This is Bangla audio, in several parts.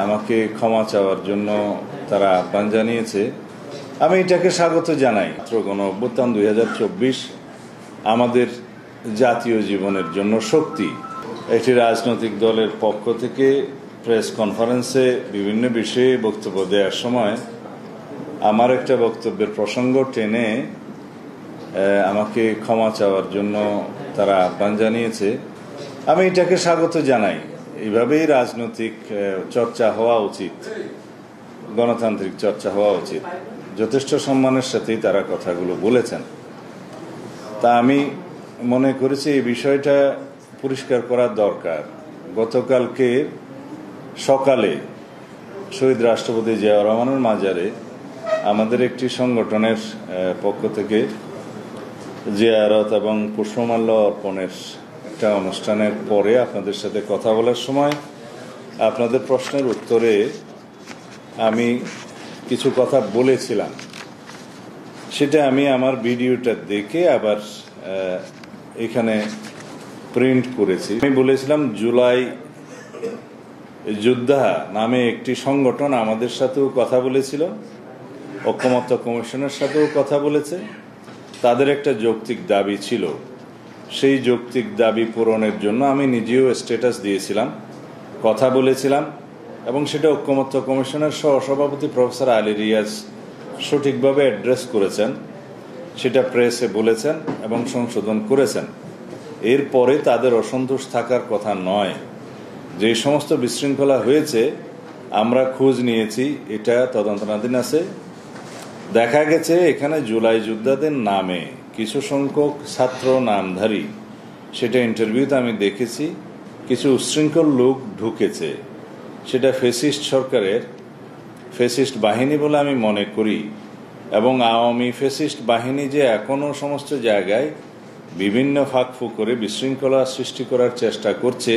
আমাকে ক্ষমা চাওয়ার জন্য তারা আহ্বান জানিয়েছে। আমি এটাকে স্বাগত জানাই। গণ অভ্যুত্থান 2024 আমাদের জাতীয় জীবনের জন্য শক্তি। একটি রাজনৈতিক দলের পক্ষ থেকে প্রেস কনফারেন্সে বিভিন্ন বিষয়ে বক্তব্য দেওয়ার সময় আমার একটা বক্তব্যের প্রসঙ্গ টেনে আমাকে ক্ষমা চাওয়ার জন্য তারা আহ্বান জানিয়েছে। আমি এটাকে স্বাগত জানাই। এইভাবেই রাজনৈতিক চর্চা হওয়া উচিত, গণতান্ত্রিক চর্চা হওয়া উচিত। যথেষ্ট সম্মানের সাথেই তারা কথাগুলো বলেছেন। তা আমি মনে করেছি এই বিষয়টা পরিষ্কার করা দরকার। গতকালকে সকালে শহীদ রাষ্ট্রপতি জিয়াউর রহমানের মাজারে আমাদের একটি সংগঠনের পক্ষ থেকে জিয়ারত এবং পুষ্পমাল্য অর্পণের একটা অনুষ্ঠানের পরে আপনাদের সাথে কথা বলার সময় আপনাদের প্রশ্নের উত্তরে আমি কিছু কথা বলেছিলাম। সেটা আমি আমার ভিডিওটা দেখে আবার এখানে প্রিন্ট করেছি। আমি বলেছিলাম জুলাই যোদ্ধা নামে একটি সংগঠন আমাদের সাথেও কথা বলেছিল, ঐকমত্য কমিশনের সাথেও কথা বলেছে। তাদের একটা যৌক্তিক দাবি ছিল, সেই যৌক্তিক দাবি পূরণের জন্য আমি নিজেও স্ট্যাটাস দিয়েছিলাম, কথা বলেছিলাম এবং সেটা ঐকমত্য কমিশনের সহসভাপতি প্রফেসর আলী রিয়াজ সঠিকভাবে অ্যাড্রেস করেছেন, সেটা প্রেসে বলেছেন এবং সংশোধন করেছেন। এরপরে তাদের অসন্তোষ থাকার কথা নয়। যে সমস্ত বিশৃঙ্খলা হয়েছে আমরা খোঁজ নিয়েছি, এটা তদন্তনাধীন আছে। দেখা গেছে এখানে জুলাই যোদ্ধাদের নামে কিছু সংখ্যক ছাত্র নামধারী, সেটা ইন্টারভিউতে আমি দেখেছি, কিছু উচ্ছৃঙ্খল লোক ঢুকেছে। সেটা ফ্যাসিস্ট সরকারের ফ্যাসিস্ট বাহিনী বলে আমি মনে করি। এবং আওয়ামী ফ্যাসিস্ট বাহিনী যে এখনও সমস্ত জায়গায় বিভিন্ন ফাঁকফুঁক করে বিশৃঙ্খলা সৃষ্টি করার চেষ্টা করছে,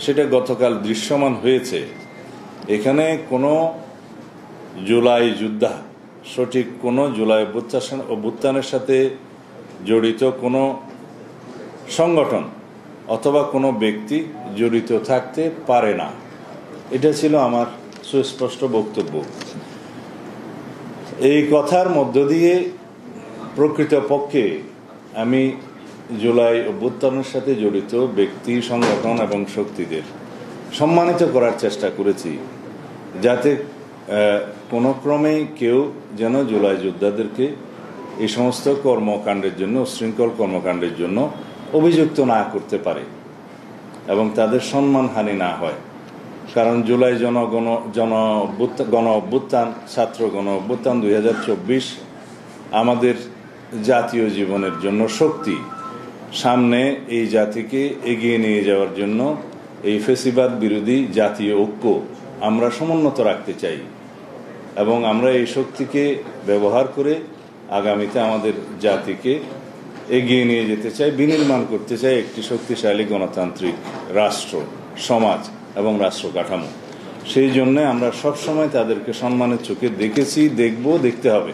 সেটা গতকাল দৃশ্যমান হয়েছে। এখানে কোনো জুলাই যোদ্ধা, সঠিক কোনো জুলাই অভ্যুত্থানের সাথে জড়িত কোনো সংগঠন অথবা কোনো ব্যক্তি জড়িত থাকতে পারে না। এটা ছিল আমার সুস্পষ্ট বক্তব্য। এই কথার মধ্য দিয়ে প্রকৃতপক্ষে আমি জুলাই অভ্যুত্থানের সাথে জড়িত ব্যক্তি, সংগঠন এবং শক্তিদের সম্মানিত করার চেষ্টা করেছি, যাতে কোনো ক্রমেই কেউ যেন জুলাই যোদ্ধাদেরকে এই সমস্ত কর্মকাণ্ডের জন্য, উচ্ছৃঙ্খল কর্মকাণ্ডের জন্য অভিযুক্ত না করতে পারে এবং তাদের সম্মানহানি না হয়। কারণ জুলাই গণ অভ্যুত্থান, ছাত্র গণ অভ্যুত্থান 2024 আমাদের জাতীয় জীবনের জন্য শক্তি। সামনে এই জাতিকে এগিয়ে নিয়ে যাওয়ার জন্য এই ফ্যাসিবাদ বিরোধী জাতীয় ঐক্য আমরা সমুন্নত রাখতে চাই এবং আমরা এই শক্তিকে ব্যবহার করে আগামীতে আমাদের জাতিকে এগিয়ে নিয়ে যেতে চাই, বিনির্মাণ করতে চাই একটি শক্তিশালী গণতান্ত্রিক রাষ্ট্র, সমাজ এবং রাষ্ট্র কাঠামো। সেই জন্য আমরা সবসময় তাদেরকে সম্মানের চোখে দেখেছি, দেখতে হবে।